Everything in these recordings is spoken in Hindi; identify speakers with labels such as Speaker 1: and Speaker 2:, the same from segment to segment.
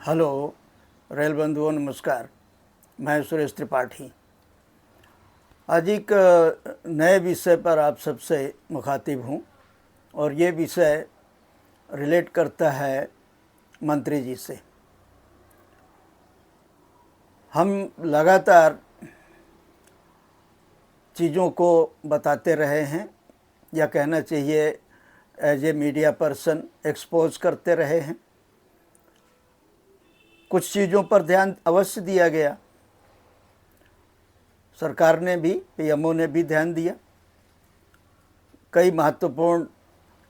Speaker 1: हेलो रेल बंधुओं, नमस्कार। मैं सुरेश त्रिपाठी। आज एक नए विषय पर आप सबसे मुखातिब हूँ और ये विषय रिलेट करता है मंत्री जी से। हम लगातार चीज़ों को बताते रहे हैं, या कहना चाहिए as a media person expose करते रहे हैं। कुछ चीज़ों पर ध्यान अवश्य दिया गया, सरकार ने भी, पीएमओ ने भी ध्यान दिया। कई महत्वपूर्ण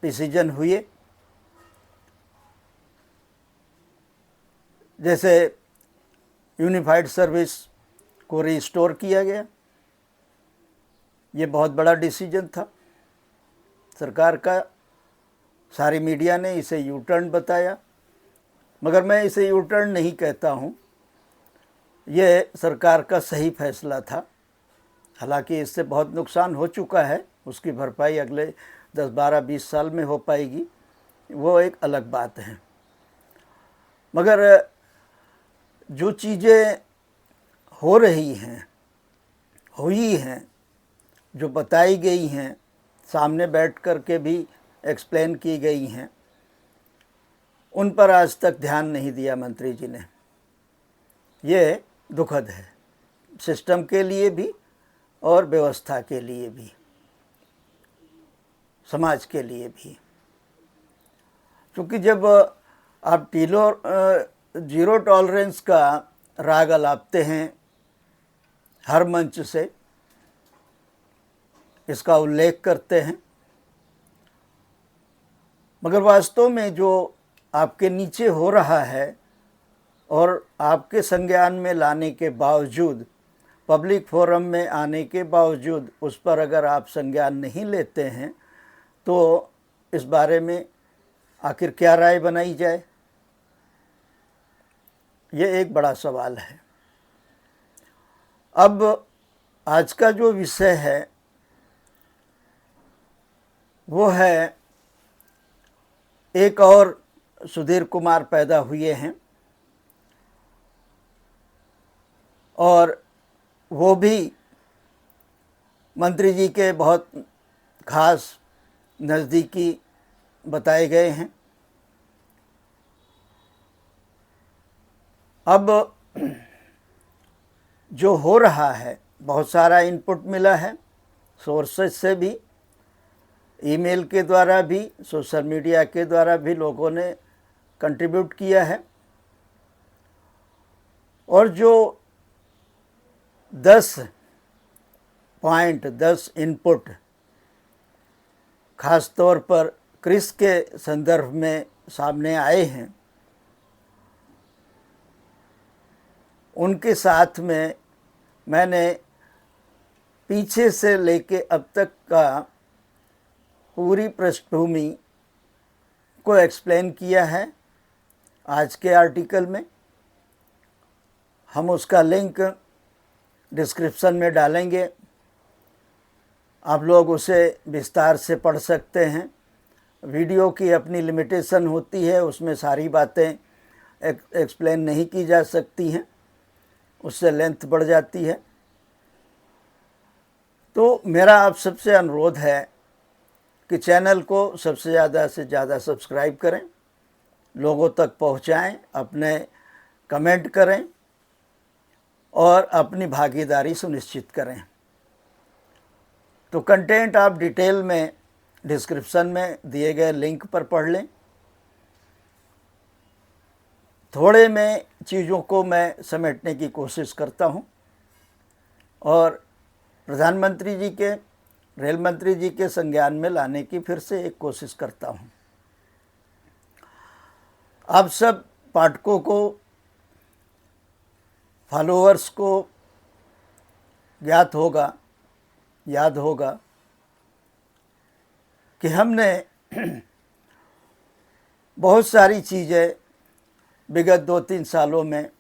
Speaker 1: डिसीजन हुए, जैसे यूनिफाइड सर्विस को रिस्टोर किया गया। ये बहुत बड़ा डिसीजन था सरकार का। सारी मीडिया ने इसे यू टर्न बताया, मगर मैं इसे यू टर्न नहीं कहता हूँ। ये सरकार का सही फैसला था। हालांकि इससे बहुत नुकसान हो चुका है, उसकी भरपाई अगले 10, 12, 20 साल में हो पाएगी, वो एक अलग बात है। मगर जो चीज़ें हो रही हैं, हुई हैं, जो बताई गई हैं, सामने बैठ कर के भी एक्सप्लेन की गई हैं, उन पर आज तक ध्यान नहीं दिया मंत्री जी ने। ये दुखद है, सिस्टम के लिए भी और व्यवस्था के लिए भी, समाज के लिए भी। क्योंकि जब आप जीरो टॉलरेंस का राग अलापते हैं हर मंच से, इसका उल्लेख करते हैं, मगर वास्तव में जो आपके नीचे हो रहा है और आपके संज्ञान में लाने के बावजूद, पब्लिक फोरम में आने के बावजूद उस पर अगर आप संज्ञान नहीं लेते हैं, तो इस बारे में आखिर क्या राय बनाई जाए, ये एक बड़ा सवाल है। अब आज का जो विषय है वो है, एक और सुधीर कुमार पैदा हुए हैं और वो भी मंत्री जी के बहुत खास नज़दीकी बताए गए हैं। अब जो हो रहा है, बहुत सारा इनपुट मिला है सोर्सेज से भी, ईमेल के द्वारा भी, सोशल मीडिया के द्वारा भी लोगों ने कंट्रीब्यूट किया है। और जो 10 पॉइंट, 10 इनपुट खास तौर पर क्रिस के संदर्भ में सामने आए हैं, उनके साथ में मैंने पीछे से लेके अब तक का पूरी पृष्ठभूमि को एक्सप्लेन किया है आज के आर्टिकल में। हम उसका लिंक डिस्क्रिप्शन में डालेंगे, आप लोग उसे विस्तार से पढ़ सकते हैं। वीडियो की अपनी लिमिटेशन होती है, उसमें सारी बातें एक्सप्लेन नहीं की जा सकती हैं, उससे लेंथ बढ़ जाती है। तो मेरा आप सबसे अनुरोध है कि चैनल को सबसे ज़्यादा से ज़्यादा सब्सक्राइब करें, लोगों तक पहुंचाएं, अपने कमेंट करें और अपनी भागीदारी सुनिश्चित करें। तो कंटेंट आप डिटेल में डिस्क्रिप्शन में दिए गए लिंक पर पढ़ लें। थोड़े में चीज़ों को मैं समेटने की कोशिश करता हूं और प्रधानमंत्री जी के, रेल मंत्री जी के संज्ञान में लाने की फिर से एक कोशिश करता हूं। आप सब पाठकों को, फॉलोअर्स को याद होगा कि हमने बहुत सारी चीज़ें विगत 2-3 सालों में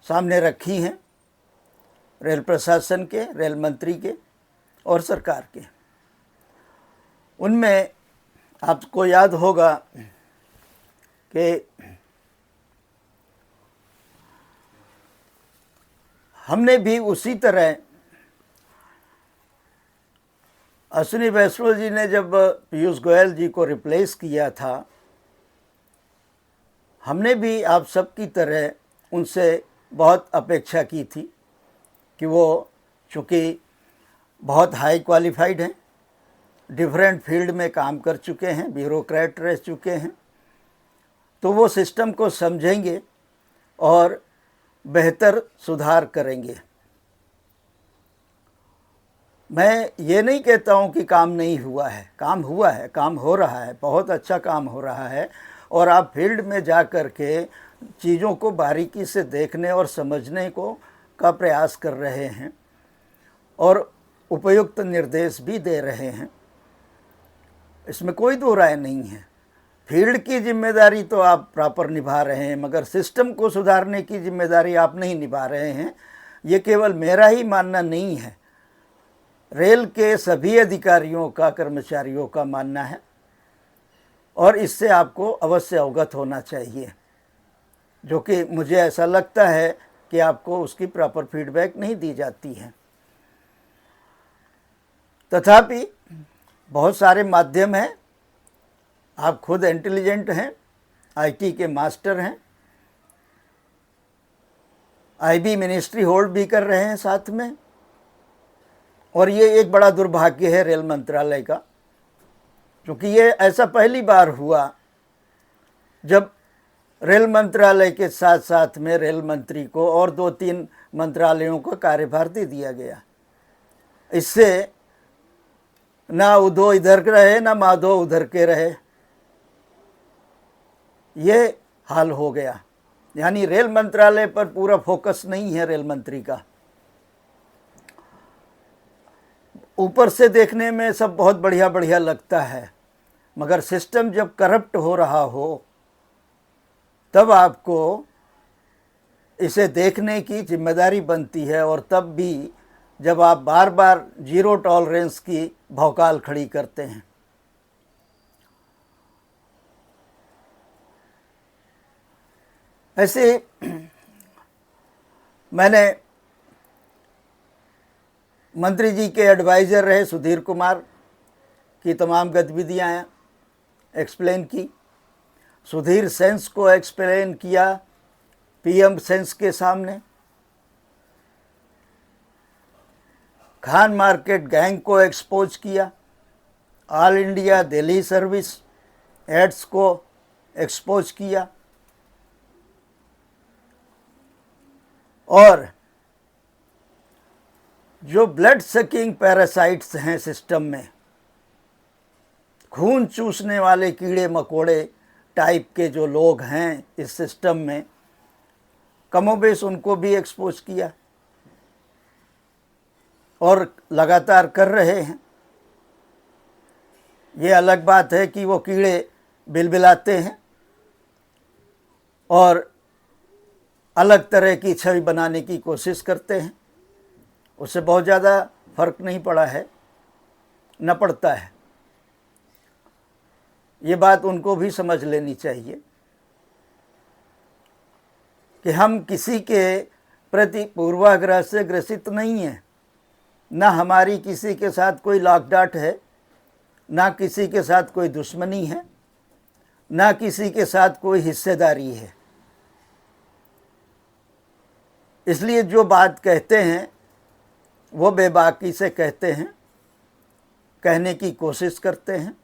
Speaker 1: सामने रखी हैं, रेल प्रशासन के, रेल मंत्री के और सरकार के। उनमें आपको याद होगा कि हमने भी उसी तरह अश्विनी वैष्णव जी ने जब पीयूष गोयल जी को रिप्लेस किया था, हमने भी आप सबकी तरह उनसे बहुत अपेक्षा की थी कि वो चूँकि बहुत हाई क्वालिफाइड हैं, डिफरेंट फील्ड में काम कर चुके हैं, ब्यूरोक्रेट रह चुके हैं, तो वो सिस्टम को समझेंगे और बेहतर सुधार करेंगे। मैं ये नहीं कहता हूँ कि काम नहीं हुआ है, काम हुआ है, काम हो रहा है, बहुत अच्छा काम हो रहा है। और आप फील्ड में जा कर के चीज़ों को बारीकी से देखने और समझने को का प्रयास कर रहे हैं और उपयुक्त निर्देश भी दे रहे हैं, इसमें कोई दो राय नहीं है। फील्ड की जिम्मेदारी तो आप प्रॉपर निभा रहे हैं, मगर सिस्टम को सुधारने की जिम्मेदारी आप नहीं निभा रहे हैं। ये केवल मेरा ही मानना नहीं है, रेल के सभी अधिकारियों का, कर्मचारियों का मानना है और इससे आपको अवश्य अवगत होना चाहिए, जो कि मुझे ऐसा लगता है कि आपको उसकी प्रॉपर फीडबैक नहीं दी जाती है। तथापि बहुत सारे माध्यम हैं, आप खुद इंटेलिजेंट हैं, आईटी के मास्टर हैं, आईबी मिनिस्ट्री होल्ड भी कर रहे हैं साथ में। और ये एक बड़ा दुर्भाग्य है रेल मंत्रालय का, क्योंकि ये ऐसा पहली बार हुआ जब रेल मंत्रालय के साथ साथ में रेल मंत्री को और 2-3 मंत्रालयों को कार्यभार दे दिया गया। इससे ना उधो इधर के रहे, ना माधो उधर के रहे, ये हाल हो गया। यानी रेल मंत्रालय पर पूरा फोकस नहीं है रेल मंत्री का। ऊपर से देखने में सब बहुत बढ़िया बढ़िया लगता है, मगर सिस्टम जब करप्ट हो रहा हो तब आपको इसे देखने की जिम्मेदारी बनती है, और तब भी जब आप बार बार जीरो टॉलरेंस की भौकाल खड़ी करते हैं। ऐसे मैंने मंत्री जी के एडवाइज़र रहे सुधीर कुमार की तमाम गतिविधियाँ एक्सप्लेन की, सुधीर सेंस को एक्सप्लेन किया पीएम सेंस के सामने, खान मार्केट गैंग को एक्सपोज किया, all India Delhi service aids को एक्सपोज किया, और जो ब्लड सकिंग पैरासाइट्स हैं सिस्टम में, खून चूसने वाले कीड़े मकोड़े टाइप के जो लोग हैं इस सिस्टम में, कमोबेश उनको भी एक्सपोज किया और लगातार कर रहे हैं। ये अलग बात है कि वो कीड़े बिलबिलाते हैं और अलग तरह की छवि बनाने की कोशिश करते हैं, उससे बहुत ज़्यादा फर्क नहीं पड़ा है, न पड़ता है। ये बात उनको भी समझ लेनी चाहिए कि हम किसी के प्रति पूर्वाग्रह से ग्रसित नहीं हैं, ना हमारी किसी के साथ कोई लाग-डाट है, ना किसी के साथ कोई दुश्मनी है, ना किसी के साथ कोई हिस्सेदारी है। इसलिए जो बात कहते हैं वो बेबाकी से कहते हैं, कहने की कोशिश करते हैं,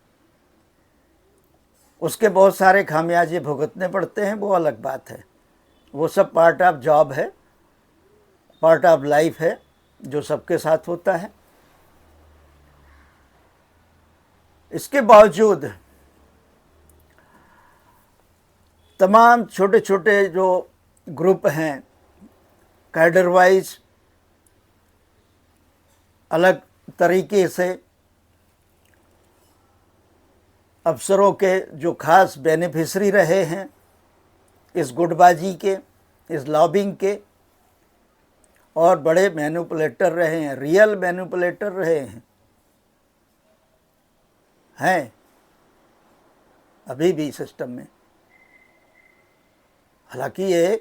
Speaker 1: उसके बहुत सारे खामियाजे भुगतने पड़ते हैं, वो अलग बात है। वो सब पार्ट ऑफ जॉब है, पार्ट ऑफ लाइफ है, जो सबके साथ होता है। इसके बावजूद तमाम छोटे छोटे जो ग्रुप हैं, कैडर वाइज अलग तरीके से अफसरों के जो खास बेनिफिशरी रहे हैं इस गुटबाजी के, इस लॉबिंग के, और बड़े मैनिपुलेटर रहे हैं, रियल मैनिपुलेटर रहे हैं अभी भी सिस्टम में। हालांकि ये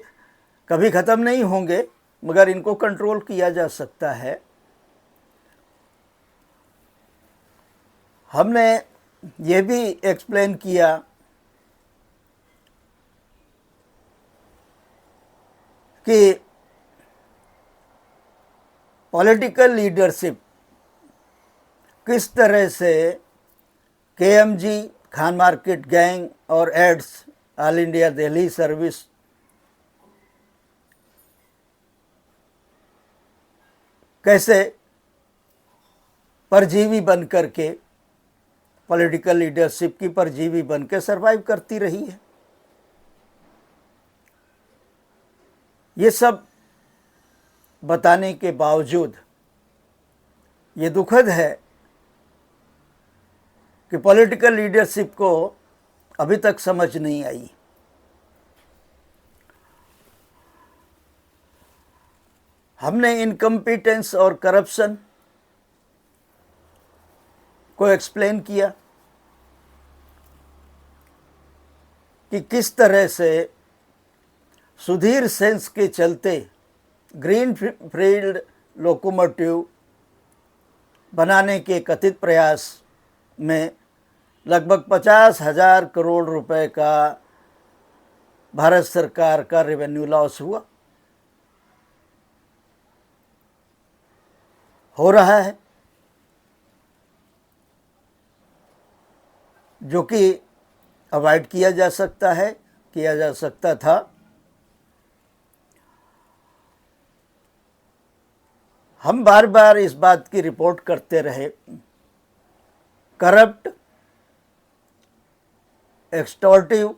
Speaker 1: कभी ख़त्म नहीं होंगे, मगर इनको कंट्रोल किया जा सकता है। हमने ये भी एक्सप्लेन किया कि पॉलिटिकल लीडरशिप किस तरह से केएमजी, खान मार्केट गैंग और aids, all India Delhi service कैसे परजीवी बन करके, पॉलिटिकल लीडरशिप की परजीवी बन के सर्वाइव करती रही है। ये सब बताने के बावजूद ये दुखद है कि पॉलिटिकल लीडरशिप को अभी तक समझ नहीं आई। हमने इनकम्पिटेंस और करप्शन को एक्सप्लेन किया कि किस तरह से सुधीर सेंस के चलते ग्रीनफील्ड लोकोमोटिव बनाने के कथित प्रयास में लगभग 50,000 करोड़ रुपए का भारत सरकार का रेवेन्यू लॉस हो रहा है, जो कि अवॉइड किया जा सकता है, किया जा सकता था। हम बार बार इस बात की रिपोर्ट करते रहे, करप्ट एक्सटॉर्टिव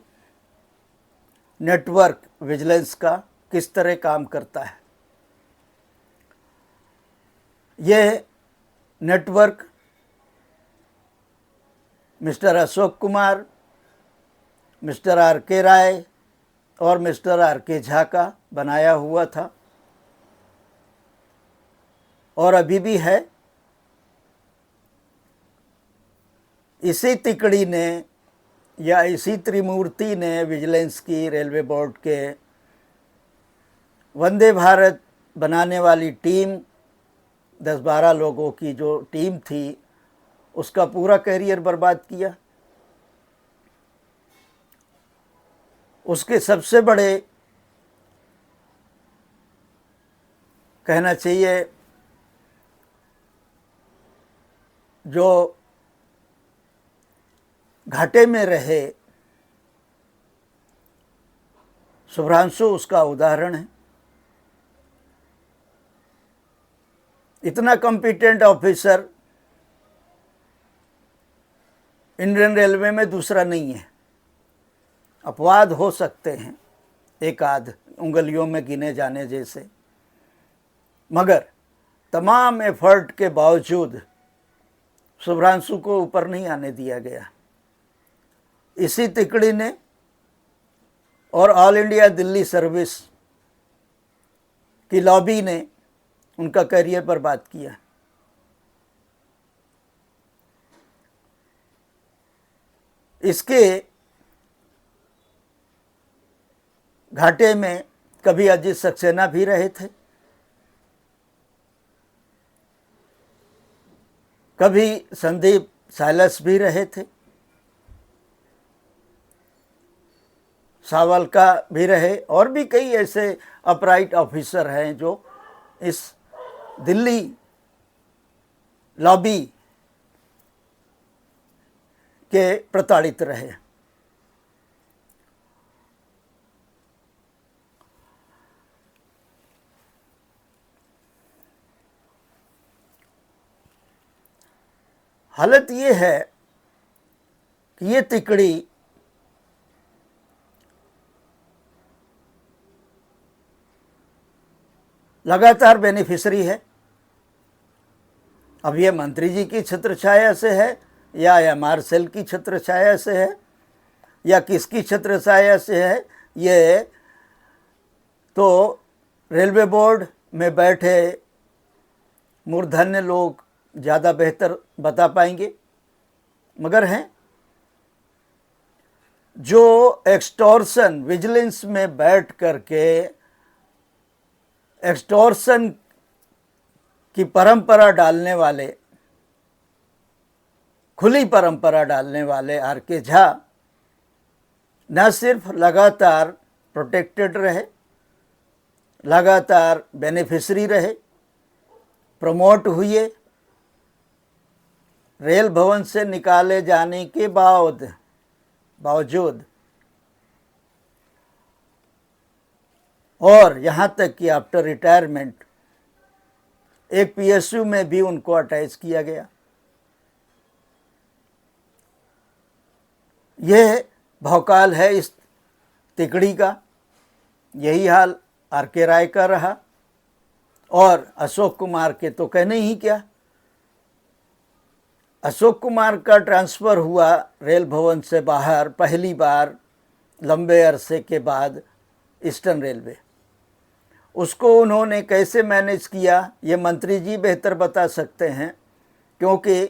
Speaker 1: नेटवर्क विजिलेंस का किस तरह काम करता है। यह network mister Ashok Kumar, mister R K Rai और मिस्टर आर के झा का बनाया हुआ था और अभी भी है। इसी तिकड़ी ने या इसी त्रिमूर्ति ने विजिलेंस की रेलवे बोर्ड के वंदे भारत बनाने वाली टीम, 10-12 लोगों की जो टीम थी, उसका पूरा करियर बर्बाद किया। उसके सबसे बड़े, कहना चाहिए, जो घाटे में रहे, शुभ्रांशु उसका उदाहरण है। इतना कॉम्पिटेंट ऑफिसर इंडियन रेलवे में दूसरा नहीं है। अपवाद हो सकते हैं, एक आध उंगलियों में गिने जाने जैसे, मगर तमाम एफर्ट के बावजूद शुभ्रांशु को ऊपर नहीं आने दिया गया। इसी तिकड़ी ने और ऑल इंडिया दिल्ली सर्विस की लॉबी ने उनका करियर बर्बाद किया। इसके घाटे में कभी अजीत सक्सेना भी रहे थे, कभी संदीप साइलस भी रहे थे, सावलका भी रहे, और भी कई ऐसे अपराइट ऑफिसर हैं जो इस दिल्ली लॉबी के प्रताड़ित रहे। हालत ये है कि ये तिकड़ी लगातार बेनिफिशरी है। अब ये मंत्री जी की छत्रछाया से है या एमआर सेल की छत्रछाया से है या किसकी छत्रछाया से है, ये तो रेलवे बोर्ड में बैठे मूर्धन्य लोग ज़्यादा बेहतर बता पाएंगे। मगर हैं जो एक्सटॉर्शन विजिलेंस में बैठ करके एक्सटॉर्शन की परंपरा डालने वाले, खुली परंपरा डालने वाले आर.के. झा न सिर्फ लगातार प्रोटेक्टेड रहे, लगातार बेनिफिशरी रहे, प्रमोट हुए, रेल भवन से निकाले जाने के बावजूद और यहाँ तक कि आफ्टर रिटायरमेंट एक पीएसयू में भी उनको अटैच किया गया। यह भौकाल है इस तिकड़ी का। यही हाल आर.के. राय का रहा और अशोक कुमार के तो कहने ही क्या। अशोक कुमार का ट्रांसफ़र हुआ रेल भवन से बाहर पहली बार लंबे अरसे के बाद ईस्टर्न रेलवे। उसको उन्होंने कैसे मैनेज किया ये मंत्री जी बेहतर बता सकते हैं, क्योंकि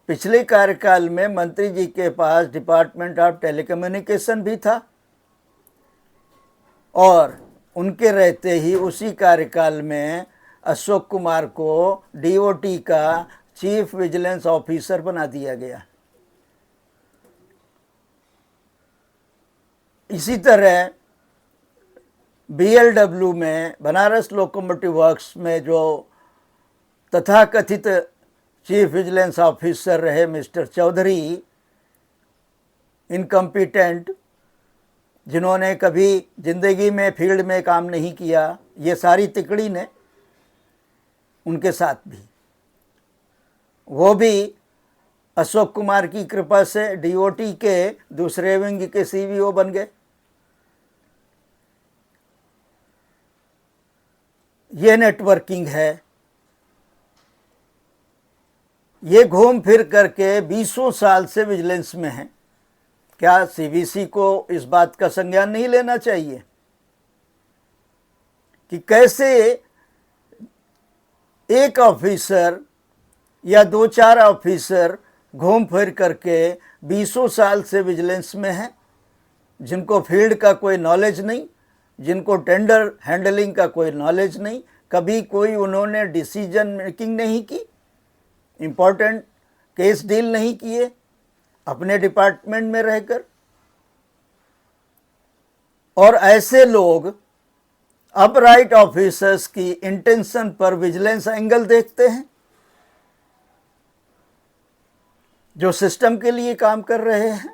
Speaker 1: पिछले कार्यकाल में मंत्री जी के पास डिपार्टमेंट ऑफ टेलीकम्युनिकेशन भी था और उनके रहते ही उसी कार्यकाल में अशोक कुमार को डीओटी का चीफ विजिलेंस ऑफिसर बना दिया गया। इसी तरह बीएलडब्ल्यू में, बनारस लोकोमोटिव वर्क्स में जो तथाकथित चीफ विजिलेंस ऑफिसर रहे मिस्टर चौधरी, इनकम्पिटेंट, जिन्होंने कभी ज़िंदगी में फील्ड में काम नहीं किया, ये सारी तिकड़ी ने उनके साथ भी, वो भी अशोक कुमार की कृपा से डीओटी के दूसरे विंग के सीवीओ बन गए। ये नेटवर्किंग है। ये घूम फिर करके 20 साल से विजिलेंस में है। क्या सीवीसी को इस बात का संज्ञान नहीं लेना चाहिए कि कैसे एक ऑफिसर या 2-4 ऑफिसर घूम फिर करके 20 साल से विजिलेंस में हैं, जिनको फील्ड का कोई नॉलेज नहीं, जिनको टेंडर हैंडलिंग का कोई नॉलेज नहीं, कभी कोई उन्होंने डिसीजन मेकिंग नहीं की, इम्पोर्टेंट केस डील नहीं किए अपने डिपार्टमेंट में रहकर। और ऐसे लोग अपराइट ऑफिसर्स की इंटेंशन पर विजिलेंस एंगल देखते हैं, जो सिस्टम के लिए काम कर रहे हैं।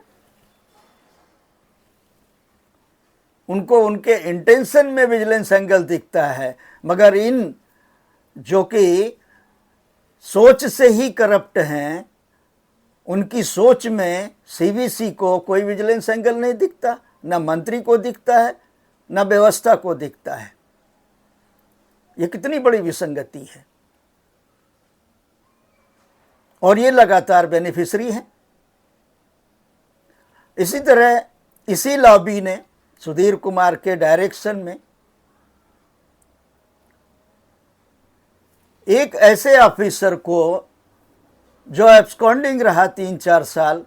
Speaker 1: उनको उनके इंटेंशन में विजिलेंस एंगल दिखता है, मगर इन जो कि सोच से ही करप्ट हैं, उनकी सोच में सीवीसी को कोई विजिलेंस एंगल नहीं दिखता, न मंत्री को दिखता है, न व्यवस्था को दिखता है। ये कितनी बड़ी विसंगति है। और ये लगातार बेनिफिशरी हैं। इसी तरह इसी लॉबी ने सुधीर कुमार के डायरेक्शन में एक ऐसे ऑफिसर को जो एब्सकॉन्डिंग रहा 3-4 साल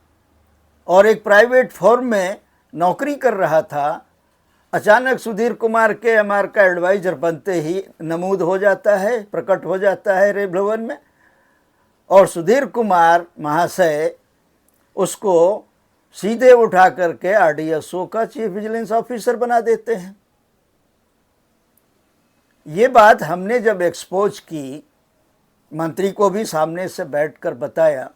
Speaker 1: और एक प्राइवेट फर्म में नौकरी कर रहा था, अचानक सुधीर कुमार के एमआर का एडवाइज़र बनते ही नमूद हो जाता है, प्रकट हो जाता है रेल भवन में, और सुधीर कुमार महाशय उसको सीधे उठा करके आरडीएसओ का चीफ विजिलेंस ऑफिसर बना देते हैं। ये बात हमने जब एक्सपोज की, मंत्री को भी सामने से बैठकर बताया,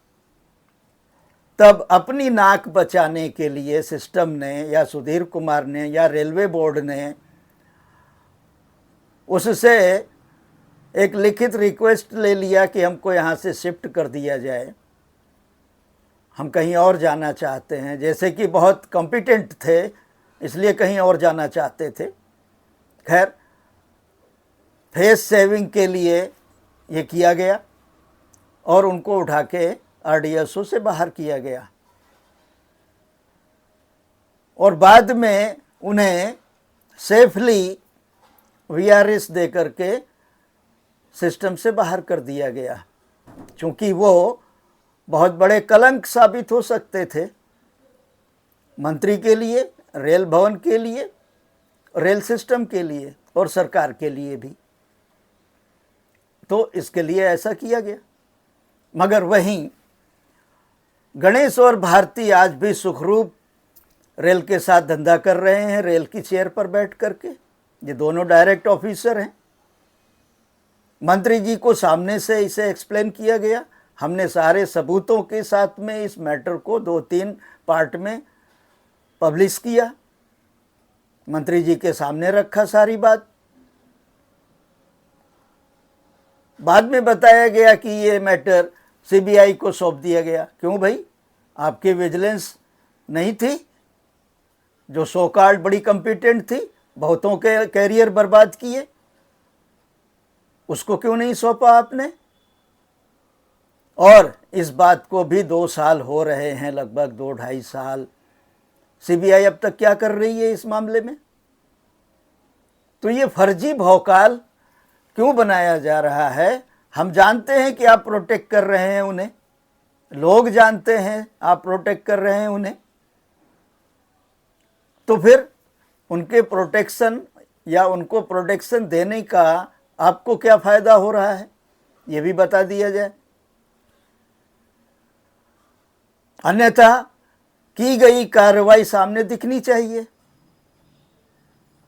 Speaker 1: तब अपनी नाक बचाने के लिए सिस्टम ने या सुधीर कुमार ने या रेलवे बोर्ड ने उससे एक लिखित रिक्वेस्ट ले लिया कि हमको यहाँ से शिफ्ट कर दिया जाए, हम कहीं और जाना चाहते हैं। जैसे कि बहुत कॉम्पिटेंट थे इसलिए कहीं और जाना चाहते थे। खैर, फेस सेविंग के लिए ये किया गया और उनको उठा के आरडीएसओ से बाहर किया गया और बाद में उन्हें सेफली वीआरएस दे करके सिस्टम से बाहर कर दिया गया, क्योंकि वो बहुत बड़े कलंक साबित हो सकते थे मंत्री के लिए, रेल भवन के लिए, रेल सिस्टम के लिए और सरकार के लिए भी। तो इसके लिए ऐसा किया गया। मगर वहीं गणेश और भारती आज भी सुखरूप रेल के साथ धंधा कर रहे हैं, रेल की चेयर पर बैठ करके। ये दोनों डायरेक्ट ऑफिसर हैं। मंत्री जी को सामने से इसे एक्सप्लेन किया गया। हमने सारे सबूतों के साथ में इस मैटर को 2-3 पार्ट में पब्लिश किया, मंत्री जी के सामने रखा सारी बात। बाद में बताया गया कि ये मैटर सीबीआई को सौंप दिया गया। क्यों भाई, आपकी विजिलेंस नहीं थी जो सो कॉल्ड बड़ी कॉम्पिटेंट थी, बहुतों के कैरियर बर्बाद किए, उसको क्यों नहीं सौंपा आपने? और इस बात को भी 2 साल हो रहे हैं, लगभग 2-2.5 साल। सीबीआई अब तक क्या कर रही है इस मामले में? तो ये फर्जी भौकाल क्यों बनाया जा रहा है? हम जानते हैं कि आप प्रोटेक्ट कर रहे हैं उन्हें, लोग जानते हैं आप प्रोटेक्ट कर रहे हैं उन्हें। तो फिर उनके प्रोटेक्शन या उनको प्रोटेक्शन देने का आपको क्या फ़ायदा हो रहा है, ये भी बता दिया जाए। अन्यथा की गई कार्रवाई सामने दिखनी चाहिए।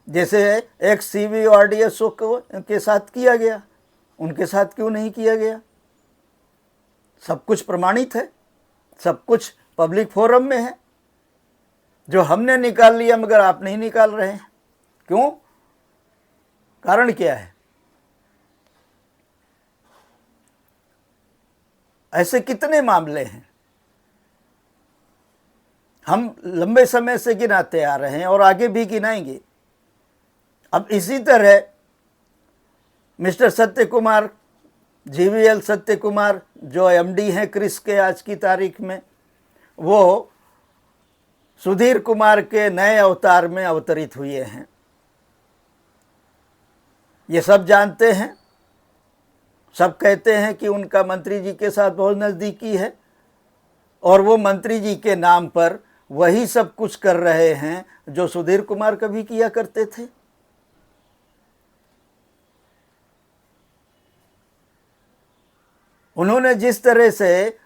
Speaker 1: जैसे एक्स सीवी आरडीएसओ के साथ किया गया, उनके साथ क्यों नहीं किया गया? सब कुछ प्रमाणित है, सब कुछ पब्लिक फोरम में है। जो हमने निकाल लिया मगर आप नहीं निकाल रहे हैं, क्यों? कारण क्या है? ऐसे कितने मामले हैं हम लंबे समय से गिनाते आ रहे हैं और आगे भी गिनाएंगे। अब इसी तरह मिस्टर सत्य कुमार, जीवीएल सत्य कुमार, जो एमडी हैं क्रिस के आज की तारीख में, वो सुधीर कुमार के नए अवतार में अवतरित हुए हैं। ये सब जानते हैं, सब कहते हैं कि उनका मंत्री जी के साथ बहुत नज़दीकी है और वो मंत्री जी के नाम पर वही सब कुछ कर रहे हैं जो सुधीर कुमार कभी किया करते थे। उन्होंने जिस तरह से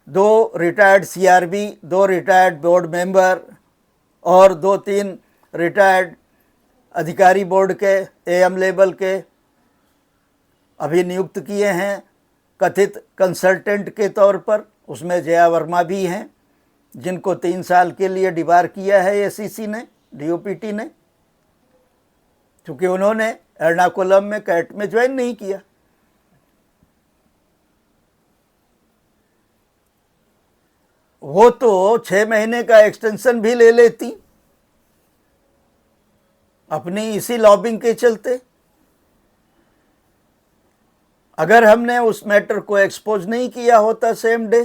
Speaker 1: 2 retired CRB, 2 retired board member और 2-3 रिटायर्ड अधिकारी बोर्ड के एएम लेवल के अभी नियुक्त किए हैं कथित कंसल्टेंट के तौर पर, उसमें जया वर्मा भी हैं, जिनको 3 साल के लिए डिबार किया है एसीसी ने, डीओपीटी ने, क्योंकि उन्होंने एर्नाकुलम में कैट में ज्वाइन नहीं किया। वो तो 6 महीने का एक्सटेंशन भी ले लेती अपनी इसी लॉबिंग के चलते। अगर हमने उस मैटर को एक्सपोज नहीं किया होता सेम डे,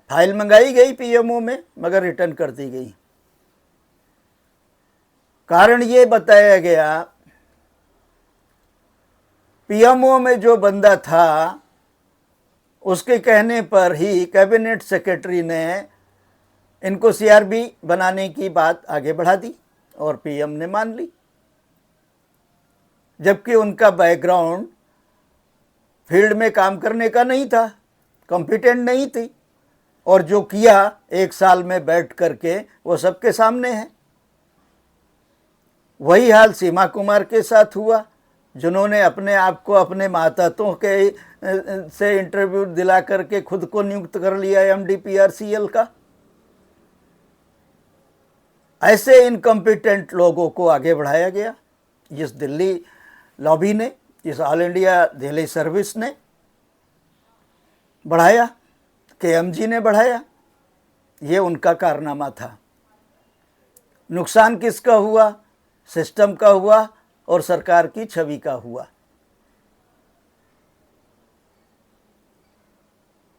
Speaker 1: फाइल मंगाई गई पीएमओ में मगर रिटर्न कर दी गई। कारण ये बताया गया, पीएमओ में जो बंदा था उसके कहने पर ही कैबिनेट सेक्रेटरी ने इनको सीआरबी बनाने की बात आगे बढ़ा दी और पीएम ने मान ली, जबकि उनका बैकग्राउंड फील्ड में काम करने का नहीं था, कॉम्पिटेंट नहीं थी, और जो किया 1 साल में बैठ करके वो सबके सामने है। वही हाल सीमा कुमार के साथ हुआ, जिन्होंने अपने आप को अपने मातातों के से इंटरव्यू दिला करके खुद को नियुक्त कर लिया एमडीपीआरसीएल का। ऐसे इनकम्पिटेंट लोगों को आगे बढ़ाया गया। इस दिल्ली लॉबी ने, इस ऑल इंडिया दिल्ली सर्विस ने बढ़ाया, केएमजी ने बढ़ाया, ये उनका कारनामा था। नुकसान किसका हुआ? सिस्टम का हुआ और सरकार की छवि का हुआ,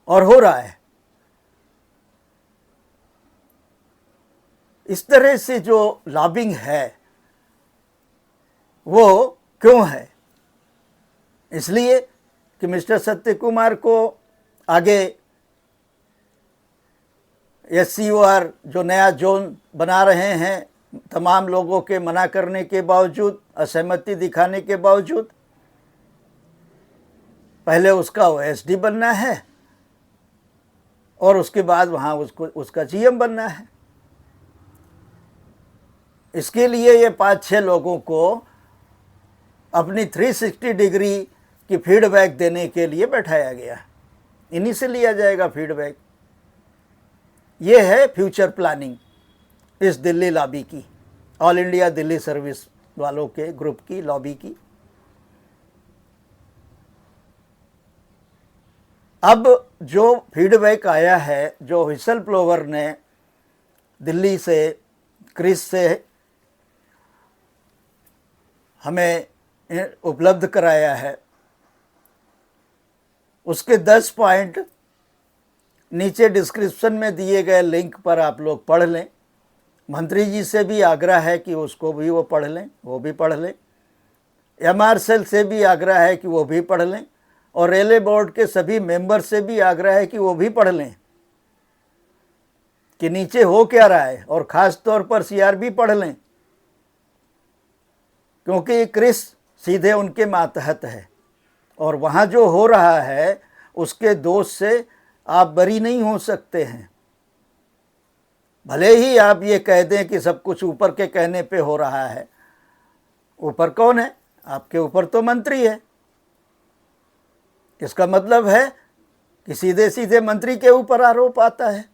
Speaker 1: और हो रहा है। इस तरह से जो लॉबिंग है वो क्यों है? इसलिए कि मिस्टर सत्य कुमार को आगे SCOR जो नया जोन बना रहे हैं, तमाम लोगों के मना करने के बावजूद, असहमति दिखाने के बावजूद, पहले उसका OSD बनना है और उसके बाद वहाँ उसका GM बनना है। इसके लिए ये 5-6 लोगों को अपनी 360 डिग्री की फीडबैक देने के लिए बैठाया गया। इन्हीं से लिया जाएगा फीडबैक। ये है फ्यूचर प्लानिंग इस दिल्ली लॉबी की, ऑल इंडिया दिल्ली सर्विस वालों के ग्रुप की, लॉबी की। अब जो फीडबैक आया है, जो व्हिसल ब्लोवर ने दिल्ली से, क्रिस से हमें उपलब्ध कराया है, उसके 10 पॉइंट नीचे डिस्क्रिप्शन में दिए गए लिंक पर आप लोग पढ़ लें। मंत्री जी से भी आग्रह है कि उसको भी वो पढ़ लें, वो भी पढ़ लें। MRCEL से भी आग्रह है कि वो भी पढ़ लें, और रेलवे बोर्ड के सभी मेंबर से भी आग्रह है कि वो भी पढ़ लें कि नीचे हो क्या रहा है, और ख़ास तौर पर CRB पढ़ लें, क्योंकि क्रिस सीधे उनके मातहत है और वहाँ जो हो रहा है उसके दोष से आप बरी नहीं हो सकते हैं। भले ही आप ये कह दें कि सब कुछ ऊपर के कहने पे हो रहा है। ऊपर कौन है? आपके ऊपर तो मंत्री है। इसका मतलब है कि सीधे सीधे मंत्री के ऊपर आरोप आता है।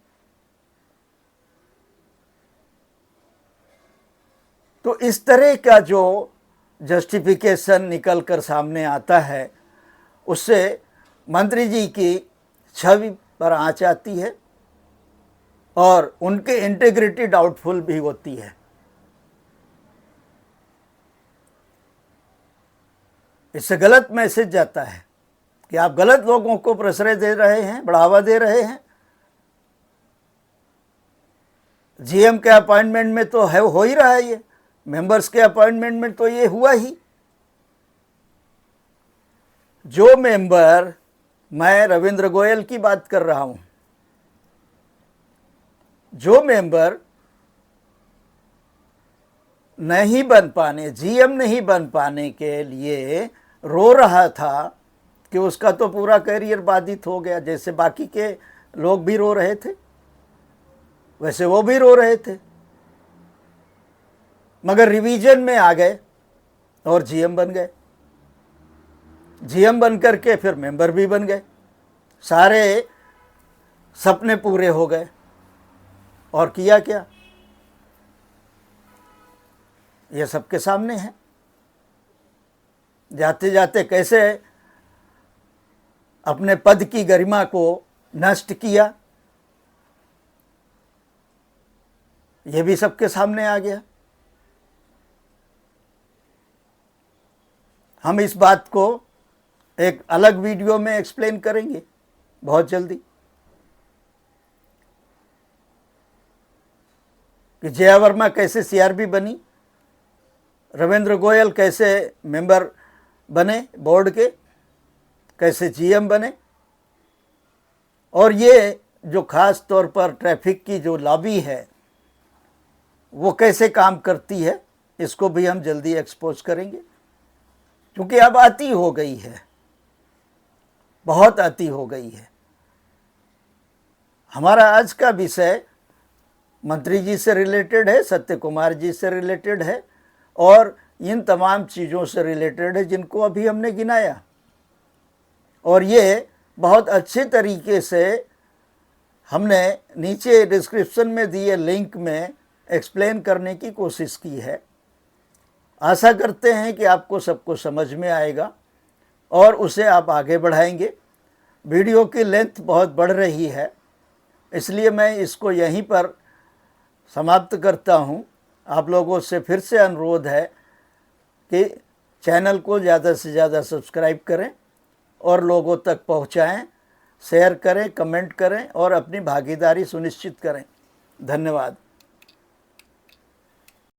Speaker 1: तो इस तरह का जो जस्टिफिकेशन निकल कर सामने आता है, उससे मंत्री जी की छवि पर आँच आती है और उनकी इंटीग्रिटी डाउटफुल भी होती है। इससे गलत मैसेज जाता है कि आप गलत लोगों को प्रश्रय दे रहे हैं, बढ़ावा दे रहे हैं। GM के अपॉइंटमेंट में तो है, हो ही रहा है ये, मेंबर्स के अपॉइंटमेंट में तो ये हुआ ही। जो मेंबर, मैं रविंद्र गोयल की बात कर रहा हूं, जो मेंबर नहीं बन पाने, GM नहीं बन पाने के लिए रो रहा था कि उसका तो पूरा करियर बाधित हो गया, जैसे बाकी के लोग भी रो रहे थे वैसे वो भी रो रहे थे, मगर रिवीजन में आ गए और GM बन गए। GM बन करके फिर मेंबर भी बन गए, सारे सपने पूरे हो गए। और किया क्या? ये सबके सामने है। जाते जाते कैसे अपने पद की गरिमा को नष्ट किया, ये भी सबके सामने आ गया। हम इस बात को एक अलग वीडियो में एक्सप्लेन करेंगे बहुत जल्दी कि जया वर्मा कैसे CRB बनी, रविंद्र गोयल कैसे मेंबर बने बोर्ड के, कैसे GM बने, और ये जो ख़ास तौर पर ट्रैफिक की जो लॉबी है वो कैसे काम करती है, इसको भी हम जल्दी एक्सपोज करेंगे। क्योंकि अब आती हो गई है, बहुत आती हो गई है। हमारा आज का विषय मंत्री जी से रिलेटेड है, सत्य कुमार जी से रिलेटेड है और इन तमाम चीज़ों से रिलेटेड है जिनको अभी हमने गिनाया। और ये बहुत अच्छे तरीके से हमने नीचे डिस्क्रिप्शन में दिए लिंक में एक्सप्लेन करने की कोशिश की है। आशा करते हैं कि आपको सबको समझ में आएगा और उसे आप आगे बढ़ाएंगे। वीडियो की लेंथ बहुत बढ़ रही है, इसलिए मैं इसको यहीं पर समाप्त करता हूं। आप लोगों से फिर से अनुरोध है कि चैनल को ज़्यादा से ज़्यादा सब्सक्राइब करें और लोगों तक पहुंचाएं, शेयर करें, कमेंट करें और अपनी भागीदारी सुनिश्चित करें। धन्यवाद।